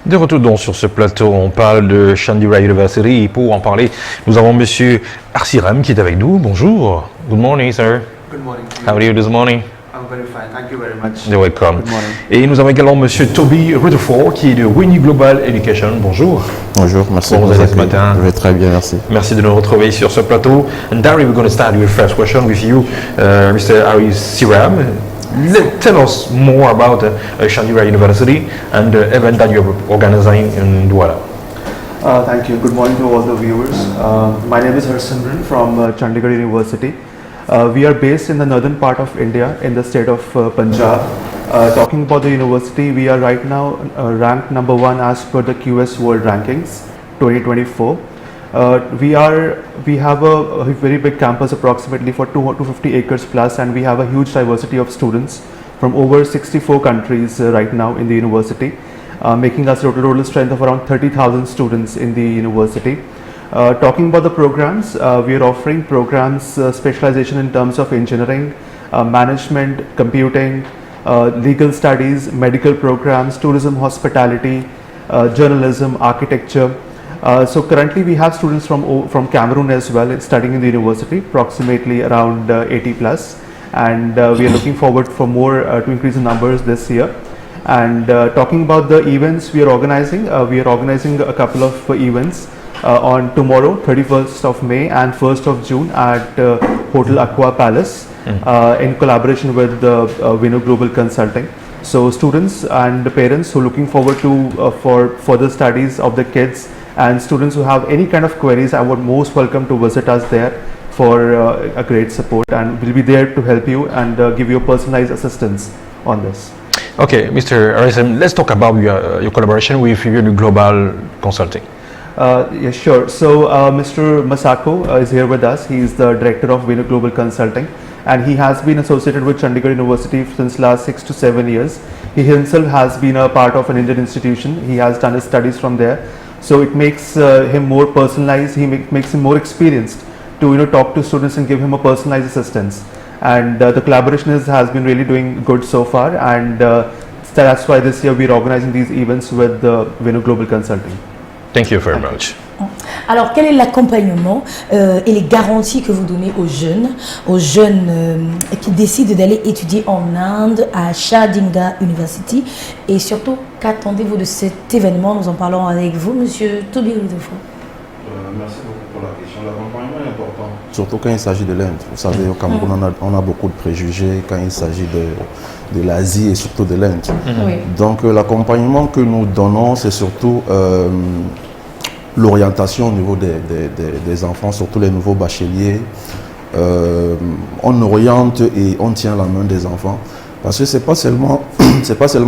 De retour donc sur ce plateau, on parle de Chandigarh University. Et pour en parler, nous avons Monsieur Arsiram qui est avec nous. Bonjour. Good morning, sir. Good morning. How are you this morning? I'm very fine. Thank you very much. You're welcome. Good morning. Et nous avons également Monsieur Toby Rutherford qui est de Winnie Global Education. Bonjour. Bonjour, merci. Comment vous allez ce matin? Je vais très bien, merci. Merci de nous retrouver sur ce plateau. And Dari, we're going to start with the first question with you, Mr. Arsiram. Tell us more about Chandigarh University and the event that you're organizing in Douala. Thank you. Good morning to all the viewers. My name is Harsimran from Chandigarh University. We are based in the northern part of India in the state of Punjab. Talking about the university, we are right now ranked number 1 as per the QS World Rankings 2024. We have a very big campus, approximately for 250 acres plus, and we have a huge diversity of students from over 64 countries right now in the university, making us a total strength of around 30,000 students in the university. Talking about the programs, we are offering programs specialization in terms of engineering, management, computing, legal studies, medical programs, tourism, hospitality, journalism, architecture. So currently we have students from Cameroon as well studying in the university, approximately around 80 plus, and we are looking forward for more to increase the numbers this year. And talking about the events we are organizing a couple of events on tomorrow, 31st of May and 1st of June at Hotel Aqua Palace in collaboration with Winnow Global Consulting. So students and parents who are looking forward to for further studies of the kids and students who have any kind of queries, I would most welcome to visit us there for a great support, and we'll be there to help you and give you personalized assistance on this. Okay, Mr. Arsiram, let's talk about your collaboration with Winnow Global Consulting. Yes, sure. So Mr. Masako is here with us. He is the director of Winnow Global Consulting, and he has been associated with Chandigarh University since last 6 to 7 years. He himself has been a part of an Indian institution. He has done his studies from there. So it makes him more personalized. Makes him more experienced to talk to students and give him a personalized assistance. And the collaboration has been really doing good so far. And that's why this year we are organizing these events with Winnow Global Consulting. Thank you very much. Alors, quel est l'accompagnement et les garanties que vous donnez aux jeunes qui décident d'aller étudier en Inde à Chandigarh University, et surtout, qu'attendez-vous de cet événement? Nous en parlons avec vous, Monsieur Toby Rutherford. Merci beaucoup pour la question. L'accompagnement est important, surtout quand il s'agit de l'Inde. Vous savez, au Cameroun, on a beaucoup de préjugés quand il s'agit de l'Asie et surtout de l'Inde. Oui. Donc, l'accompagnement que nous donnons, c'est surtout l'orientation au niveau des enfants, surtout les nouveaux bacheliers. On oriente et on tient la main des enfants, parce que c'est pas seulement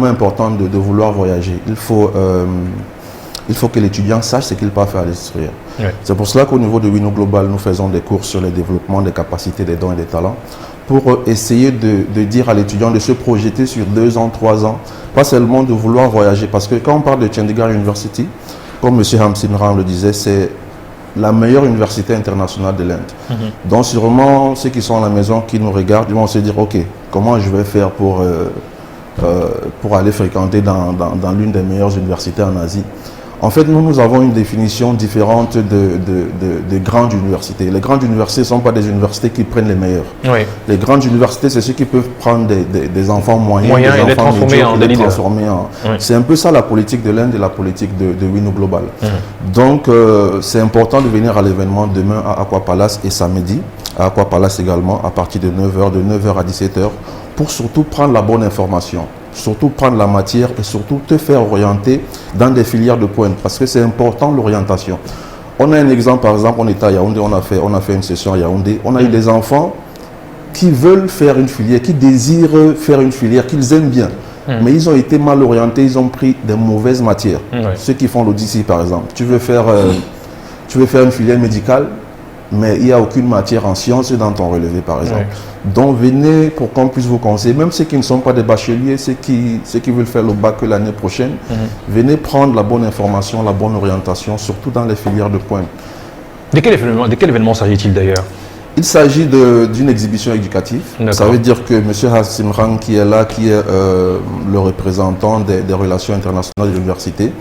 important de vouloir voyager. Il faut que l'étudiant sache ce qu'il peut faire à l'extérieur. Oui. C'est pour cela qu'au niveau de Winnow Global, nous faisons des cours sur le développement des capacités, des dons et des talents, pour essayer de dire à l'étudiant de se projeter sur 2 ans, 3 ans, pas seulement de vouloir voyager. Parce que quand on parle de Chandigarh University, comme M. Harsimran le disait, c'est la meilleure université internationale de l'Inde. Donc sûrement, ceux qui sont à la maison, qui nous regardent, ils vont se dire, ok, comment je vais faire pour aller fréquenter dans l'une des meilleures universités en Asie. En fait, nous avons une définition différente de grandes universités. Les grandes universités ne sont pas des universités qui prennent les meilleurs. Oui. Les grandes universités, c'est ceux qui peuvent prendre des enfants moyens et des les enfants transformer en des leaders. Oui. C'est un peu ça la politique de l'Inde et la politique de Winnow Global. Donc, c'est important de venir à l'événement demain à Aqua Palace et samedi à Aqua Palace également à partir de 9h, de 9h à 17h, pour surtout prendre la bonne information, surtout prendre la matière et surtout te faire orienter dans des filières de pointe, parce que c'est important l'orientation. On a un exemple, par exemple, on était à Yaoundé, on a fait une session à Yaoundé, on a eu des enfants qui veulent faire une filière, qui désirent faire une filière qu'ils aiment bien, mais ils ont été mal orientés, ils ont pris des mauvaises matières. Ceux qui font l'Odyssée, par exemple, tu veux faire une filière médicale, mais il n'y a aucune matière en sciences dans ton relevé, par exemple. Donc venez pour qu'on puisse vous conseiller, même ceux qui ne sont pas des bacheliers, ceux qui veulent faire le bac l'année prochaine, venez prendre la bonne information, la bonne orientation, surtout dans les filières de pointe. De quel événement s'agit-il d'ailleurs? Il s'agit d'une exhibition éducative. Ça veut dire que M. Hassimran, qui est là, qui est le représentant des relations internationales de l'université,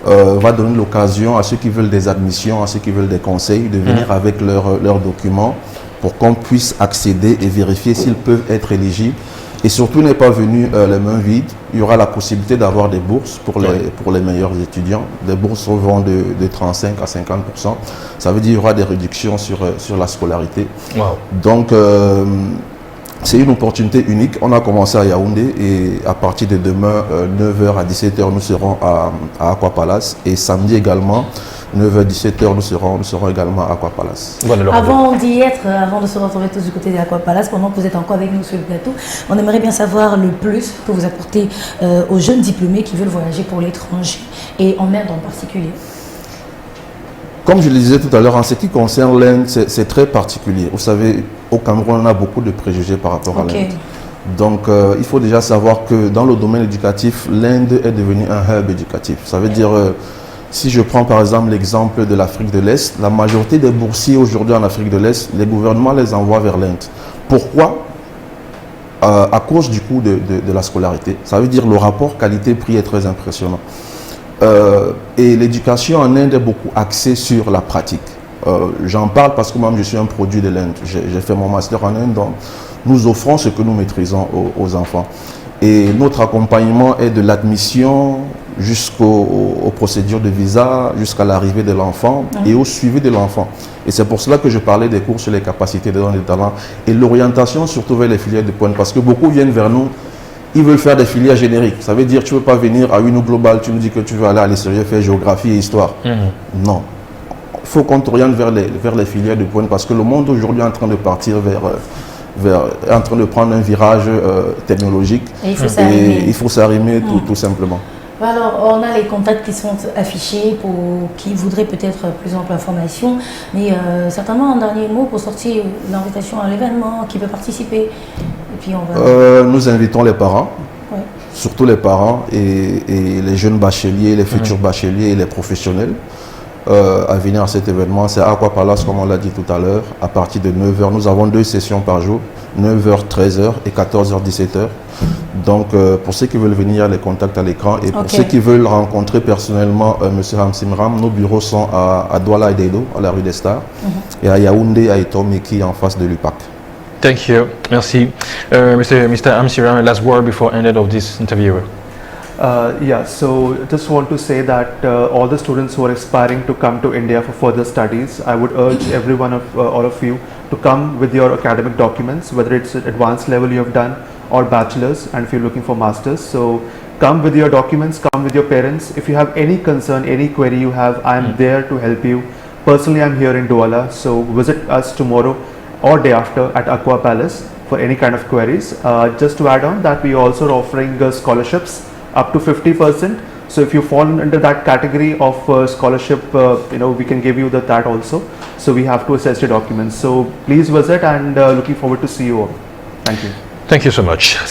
va donner l'occasion à ceux qui veulent des admissions, à ceux qui veulent des conseils, de venir avec leurs documents pour qu'on puisse accéder et vérifier s'ils peuvent être éligibles. Et surtout, n'est pas venu les mains vides. Il y aura la possibilité d'avoir des bourses pour les meilleurs étudiants. Des bourses vont de 35 à 50%. Ça veut dire qu'il y aura des réductions sur la scolarité. Wow. Donc, c'est une opportunité unique. On a commencé à Yaoundé et à partir de demain, 9h à 17h, nous serons à Aqua Palace. Et samedi également, 9h, 17h, nous serons également à Aqua Palace. Voilà, avant d'y être, avant de se retrouver tous du côté de l'Aqua Palace, pendant que vous êtes encore avec nous sur le plateau, on aimerait bien savoir le plus que vous apportez aux jeunes diplômés qui veulent voyager pour l'étranger et en Inde en particulier. Comme je le disais tout à l'heure, en ce qui concerne l'Inde, c'est très particulier. Vous savez, au Cameroun, on a beaucoup de préjugés par rapport à l'Inde. Donc, il faut déjà savoir que dans le domaine éducatif, l'Inde est devenue un hub éducatif. Ça veut dire... si je prends par exemple l'exemple de l'Afrique de l'Est, la majorité des boursiers aujourd'hui en Afrique de l'Est, les gouvernements les envoient vers l'Inde. Pourquoi? À cause du coût de la scolarité. Ça veut dire le rapport qualité-prix est très impressionnant. Et l'éducation en Inde est beaucoup axée sur la pratique. J'en parle parce que moi je suis un produit de l'Inde. J'ai fait mon master en Inde, donc nous offrons ce que nous maîtrisons aux enfants. Et notre accompagnement est de l'admission jusqu'aux procédures de visa, jusqu'à l'arrivée de l'enfant et au suivi de l'enfant. Et c'est pour cela que je parlais des cours sur les capacités, des dons et des talents et l'orientation surtout vers les filières de pointe. Parce que beaucoup viennent vers nous, ils veulent faire des filières génériques. Ça veut dire que tu ne veux pas venir à une globale, tu nous dis que tu veux aller à l'extérieur faire géographie et histoire. Non. Il faut qu'on t'oriente vers les filières de pointe parce que le monde aujourd'hui est en train de partir en train de prendre un virage technologique et il faut s'arrimer tout simplement. Alors, on a les contacts qui sont affichés pour qui voudraient peut-être plus ample information, mais certainement un dernier mot pour sortir l'invitation à l'événement, qui peut participer. Et puis on va... nous invitons les parents, surtout les parents et les jeunes bacheliers, les futurs bacheliers et les professionnels. À venir à cet événement. C'est à Aqua Palace, comme on l'a dit tout à l'heure, à partir de 9h. Nous avons 2 sessions par jour, 9h, 13h et 14h, 17h. Donc, pour ceux qui veulent venir, les contacts à l'écran. Et pour ceux qui veulent rencontrer personnellement M. Hassimran, nos bureaux sont à Douala et Dedo, à la rue des Stars, et à Yaoundé, à Etomiki, en face de l'UPAC. Thank you. Merci. Mr. Hassimran, last word before end of this interview. Yeah, so just want to say that all the students who are aspiring to come to India for further studies, I would urge every one of all of you to come with your academic documents, whether it's at advanced level you have done or bachelor's, and if you're looking for master's. So come with your documents, come with your parents. If you have any concern, any query you have, I am there to help you. Personally, I'm here in Douala, so visit us tomorrow or day after at Aqua Palace for any kind of queries. Just to add on that, we are also offering scholarships up to 50%. So if you fall under that category of scholarship, we can give you that also. So we have to assess your documents. So please visit and looking forward to see you all. Thank you. Thank you so much.